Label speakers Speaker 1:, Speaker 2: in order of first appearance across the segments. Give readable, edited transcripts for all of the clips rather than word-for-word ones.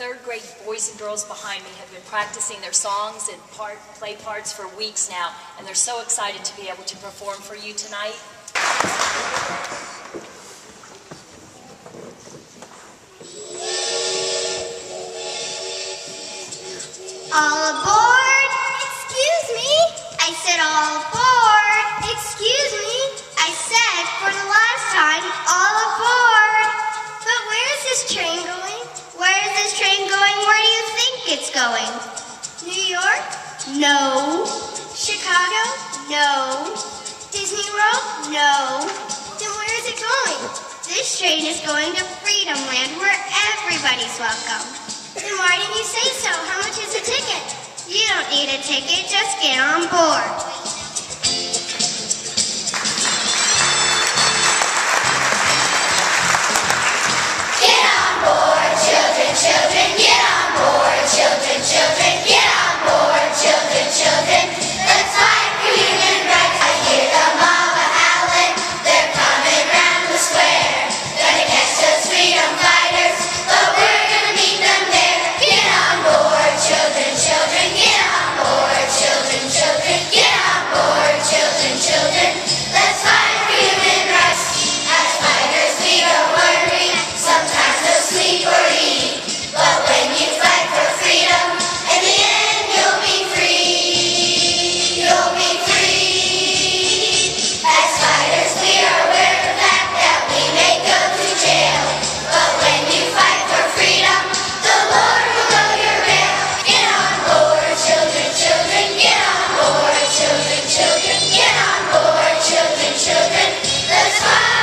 Speaker 1: third grade boys and girls behind me have been practicing their songs and play parts for weeks now, and they're so excited to be able to perform for you tonight.
Speaker 2: All aboard! Excuse me! I said all aboard! Excuse me! I said for the last time, all aboard! But where is this train going? Where is this train going? Where do you think it's going? New York? No. Chicago? No. Disney World? No. Then where is it going? This train is going to Freedom Land, where everybody's welcome. Then why didn't you say so? How much is a ticket? You don't need a ticket, just get on board.
Speaker 3: Get on board, children, children, get on board, children, children, get on board, children, children. Let's fight for human rights. I hear the mama howling, they're coming round the square. Gonna catch those freedom fighters, but we're gonna meet them there. Get on board, children, children, get on board, children, children, get on board, children, children. Let's fight for human rights. As fighters we don't worry, sometimes we'll sleep or eat. But when you fight for freedom, in the end you'll be free. You'll be free. As fighters we are aware of the fact that we may go to jail. But when you fight for freedom, the Lord will know your mail. Get on board, children, children, get on board, children, children, get on board, children, children. Let's fight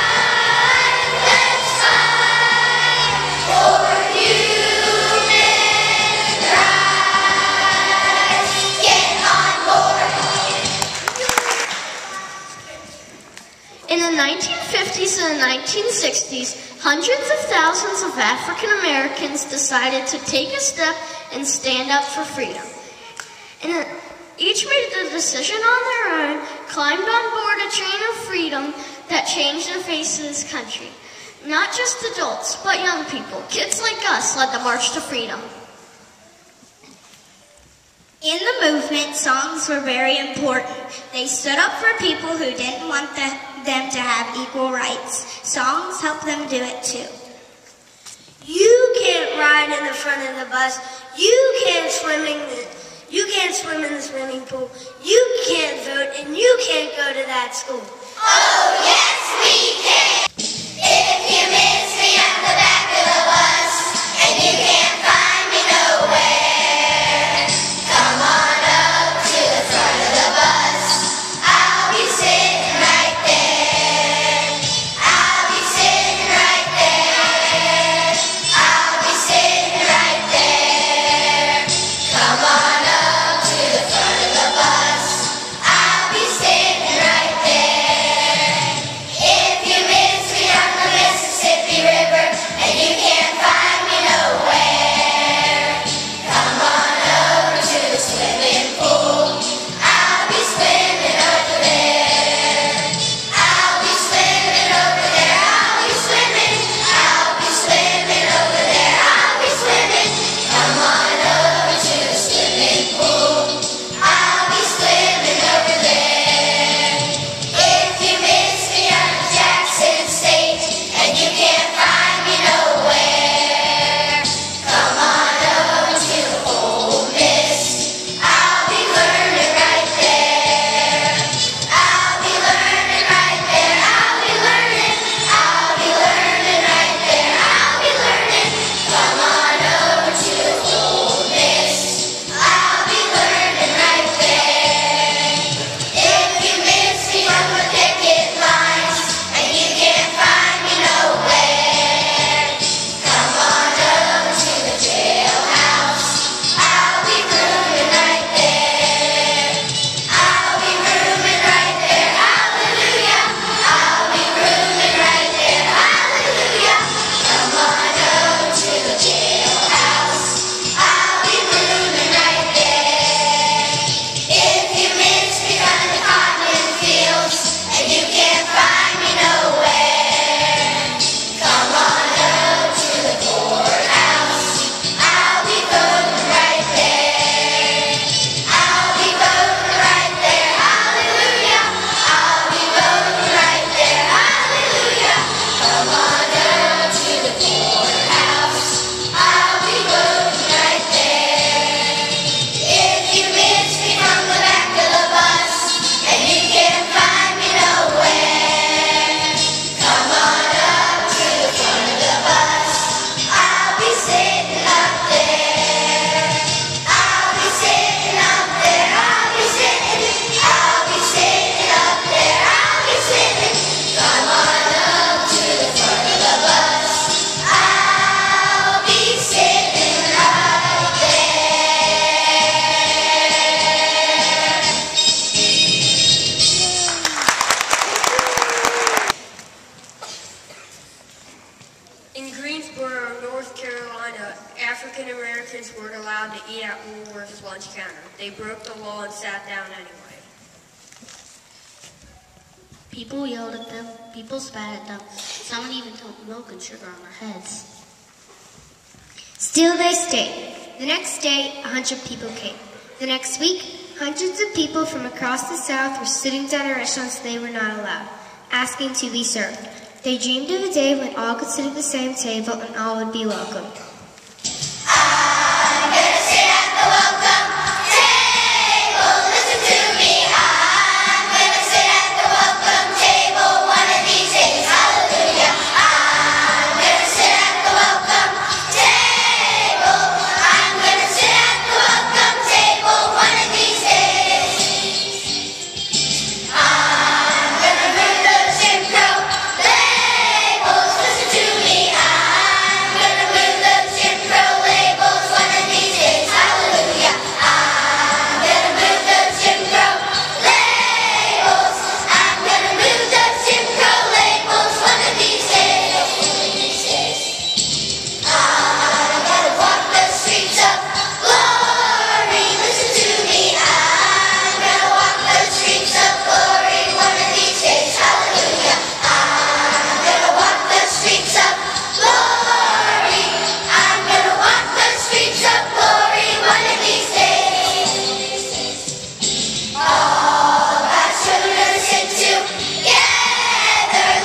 Speaker 3: for human rights. Get on board.
Speaker 4: In the 1950s and the 1960s, hundreds of thousands of African Americans decided to take a step and stand up for freedom. And each made the decision on their own, climbed on board a train of freedom that changed the face of this country. Not just adults, but young people, kids like us, led the March to Freedom.
Speaker 2: In the movement, songs were very important. They stood up for people who didn't want them to have equal rights. Songs helped them do it too. You can't ride in the front of the bus. You can't swim in the swimming pool. You can't vote, and you can't go to that school.
Speaker 3: Oh, yes, we can. If you miss me at the back of the bus and you can't find me nowhere, come on up to the front of the bus. I'll be sitting right there. I'll be sitting right there. I'll be sitting right there. Come on up to the front of the bus. I'll be sitting right there. If you
Speaker 5: lunch counter. They broke the law and sat down anyway.
Speaker 4: People yelled at them, people spat at them, someone even dumped milk and sugar on their heads.
Speaker 2: Still they stayed. The next day, 100 people came. The next week, hundreds of people from across the South were sitting down at restaurants they were not allowed, asking to be served. They dreamed of a day when all could sit at the same table and all would be welcome.
Speaker 3: I'm gonna sit at the welcome table. Listen to me. I'm gonna sit at the welcome table one of these days. Hallelujah. I'm gonna sit at the welcome table. I'm gonna sit at the welcome table one of these days. I'm gonna move those Jim Crow labels. Listen to me. I'm gonna move those Jim Crow labels one of these days. Hallelujah. I'm gonna move those Jim Crow labels. I'm gonna move those Jim Crow labels one of these days. I'm gonna walk the streets of glory. Listen to me. I'm gonna walk the streets of glory one of these days. Hallelujah. I'm gonna walk the streets of glory. I'm gonna walk the streets of glory one of these days. All God's children sing together.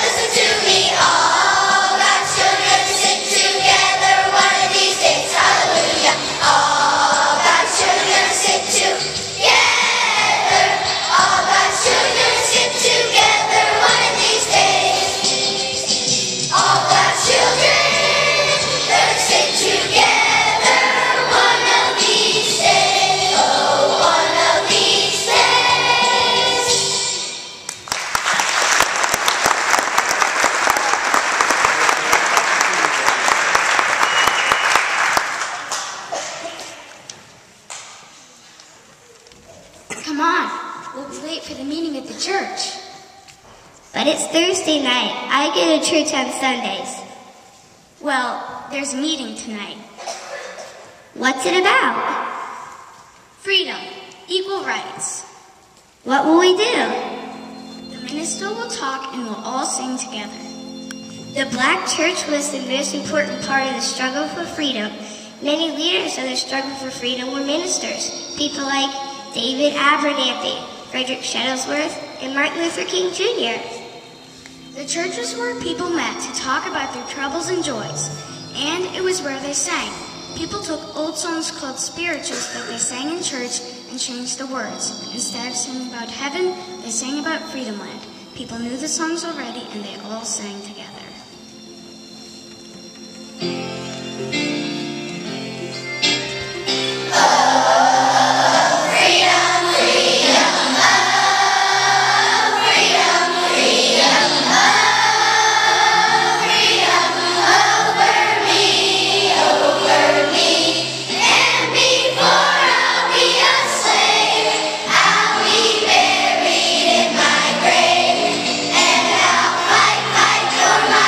Speaker 3: Listen to me. All God's children sing together one of these days. Hallelujah. All God's children sing together. All God's children sing together one of these days. All God's children, they're sing together one of these days. Oh, one of these days.
Speaker 4: Come on, we'll be late for the meeting at the church.
Speaker 2: But it's Thursday night. I go to church on Sundays.
Speaker 4: Well, there's a meeting tonight.
Speaker 2: What's it about?
Speaker 4: Freedom, equal rights.
Speaker 2: What will we do?
Speaker 4: The minister will talk and we'll all sing together.
Speaker 2: The black church was the most important part of the struggle for freedom. Many leaders of the struggle for freedom were ministers. People like David Abernathy, Frederick Shuttlesworth, and Martin Luther King Jr.
Speaker 4: The church was where people met to talk about their troubles and joys, and it was where they sang. People took old songs called spirituals that they sang in church and changed the words. Instead of singing about heaven, they sang about Freedom Land. People knew the songs already, and they all sang together.
Speaker 3: For my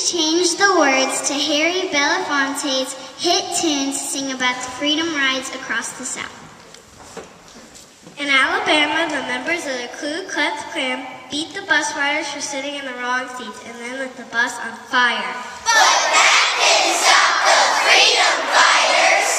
Speaker 2: changed the words to Harry Belafonte's hit tune to sing about the freedom rides across the South.
Speaker 4: In Alabama, the members of the Ku Klux Klan beat the bus riders for sitting in the wrong seats and then lit the bus on fire.
Speaker 3: But that didn't stop the freedom fighters.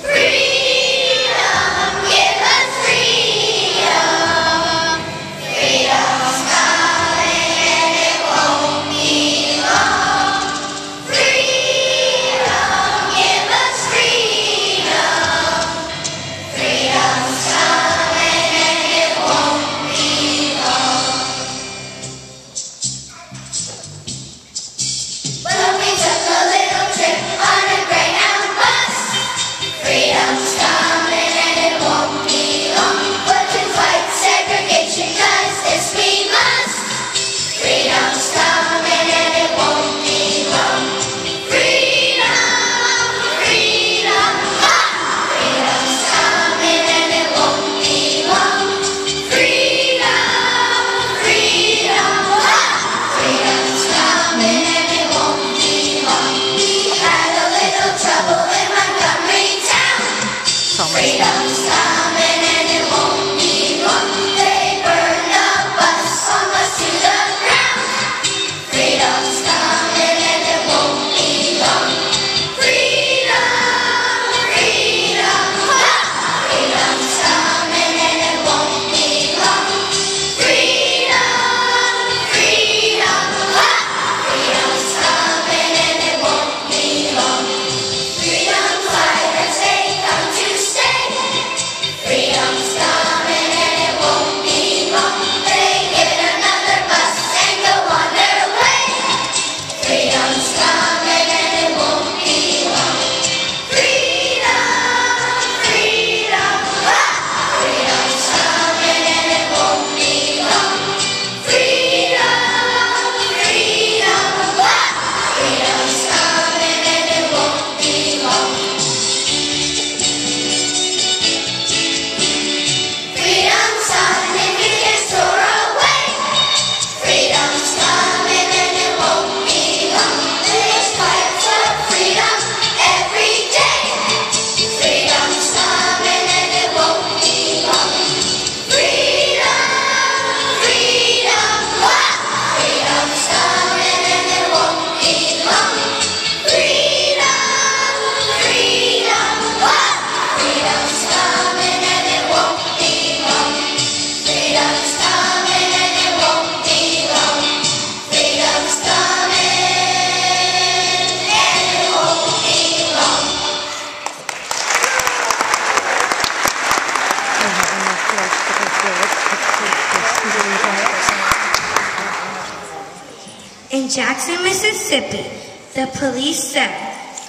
Speaker 3: Freedom, give us freedom. Freedom's coming and it won't be long. Freedom, give us freedom. Freedom's coming and it won't be long. Well, we took a little trip on a Greyhound bus. Freedom's coming and it won't be long. We're to fight segregation 'cause this we must. Freedom's coming and it won't be long. Freedom, freedom, ha! Freedom's coming and it won't be long. Freedom, freedom, ha! Freedom's coming and it won't be long. Had a little trouble in Montgomery town. Freedom's coming and it won't be long. They burned the bus almost to the ground. Freedom's coming and it won't be long. Freedom, freedom, ha! Freedom's coming and it won't be long. Freedom, freedom, ha! Freedom's coming and it won't be long. Freedom fighters, they come to stay. Freedom's coming and it won't be long. They get another bus and go on their way. Freedom's coming and it won't be long. Freedom, freedom, ha! Freedom's coming and it won't be long. Freedom, freedom, ha! Freedom's coming and it won't be long. Freedom's coming and we can soar away. Freedom's coming and it won't be long. Let's fight for freedom every day. Freedom's coming and it won't be long. Freedom, freedom, ha! Freedom's coming and it won't be long. Freedom, freedom, ha! Freedom's coming and it won't be long. Freedom's coming and it won't be long. Freedom's coming and it won't be long.
Speaker 5: In Jackson, Mississippi, the police said,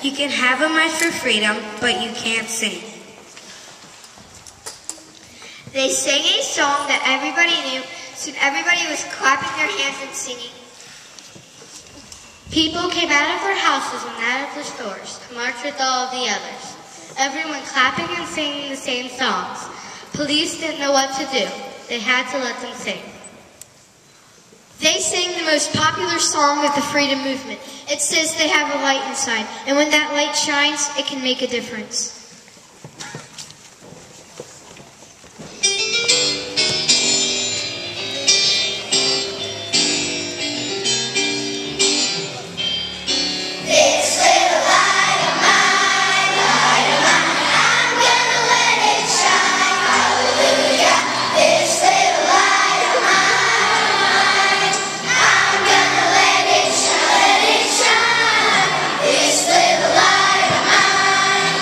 Speaker 5: you can have a march for freedom, but you can't sing.
Speaker 4: They sang a song that everybody knew, so everybody was clapping their hands and singing. People came out of their houses and out of their stores to march with all of the others. Everyone clapping and singing the same songs. Police didn't know what to do. They had to let them sing. They sang the most popular song of the freedom movement. It says they have a light inside, and when that light shines, it can make a difference.
Speaker 3: This little light of mine, I'm gonna let it shine. Hallelujah. This little light of mine, I'm gonna let it shine, let it shine. This little light of mine,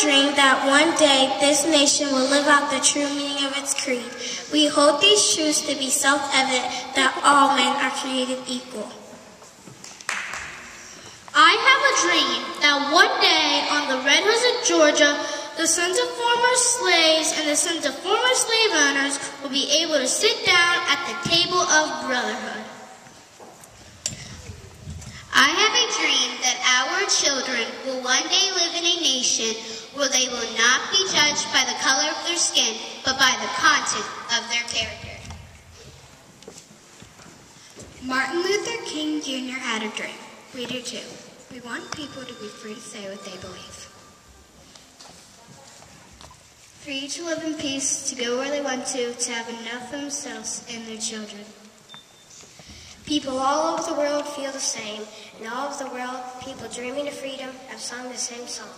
Speaker 5: dream that one day this nation will live out the true meaning of its creed. We hold these truths to be self-evident that all men are created equal.
Speaker 4: I have a dream that one day on the Red Hills of Georgia, the sons of former slaves and the sons of former slave owners will be able to sit down at the table of brotherhood.
Speaker 2: I have a dream that our children will one day live in a nation where they will not be judged by the color of their skin, but by the content of their character.
Speaker 5: Martin Luther King Jr. had a dream. We do too. We want people to be free to say what they believe.
Speaker 2: Free to live in peace, to go where they want to have enough for themselves and their children.
Speaker 6: People all over the world feel the same, and all over the world, people dreaming of freedom have sung the same song.